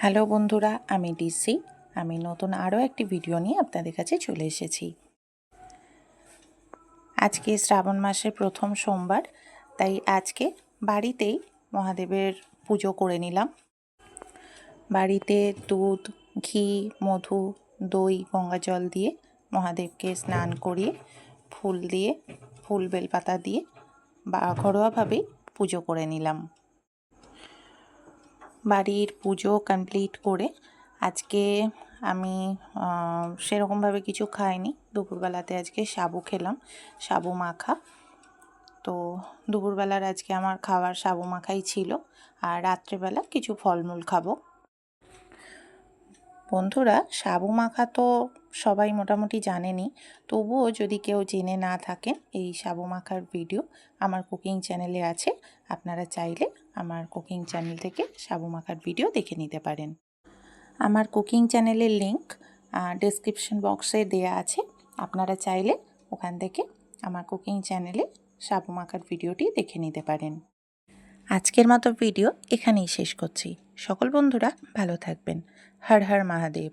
Hello বন্ধুরা, আমি DC. আমি নতুন আরও একটি ভিডিও নিয়ে আপনাদের কাছে চলে এসেছি। আজকে শ্রাবণ মাসের প্রথম সোমবার, তাই আজকে বাড়িতেই মহাদেবের পুজো করে নিলাম। বাড়িতে দুধ, ঘি, মধু, দই, গঙ্গা জল দিয়ে মহাদেবকে স্নান করিয়ে ফুল বেলপাতা দিয়ে বা ঘরোয়াভাবেই পুজো করে নিলাম। বাড়ির পুজো কমপ্লিট করে আজকে আমি সেরকমভাবে কিছু খাইনি। দুপুরবেলাতে আজকে সাবু খেলাম, সাবু মাখা। তো দুপুরবেলার আজকে আমার খাবার সাবু মাখাই ছিল, আর রাত্রেবেলা কিছু ফলমূল খাবো। বন্ধুরা, সাবু মাখা তো সবাই মোটামুটি জানেনই, তবুও যদি কেউ জেনে না থাকেন, এই সাবু মাখার ভিডিও আমার কুকিং চ্যানেলে আছে। আপনারা চাইলে আমার কুকিং চ্যানেল থেকে সাবু মাখার ভিডিও দেখে নিতে পারেন। আমার কুকিং চ্যানেলের লিংক ডেসক্রিপশন বক্সে দেয়া আছে। আপনারা চাইলে ওখান থেকে আমার কুকিং চ্যানেলে সাবু মাখার ভিডিওটি দেখে নিতে পারেন। আজকের মতো ভিডিও এখানেই শেষ করছি। সকল বন্ধুরা ভালো থাকবেন। হর হর মহাদেব।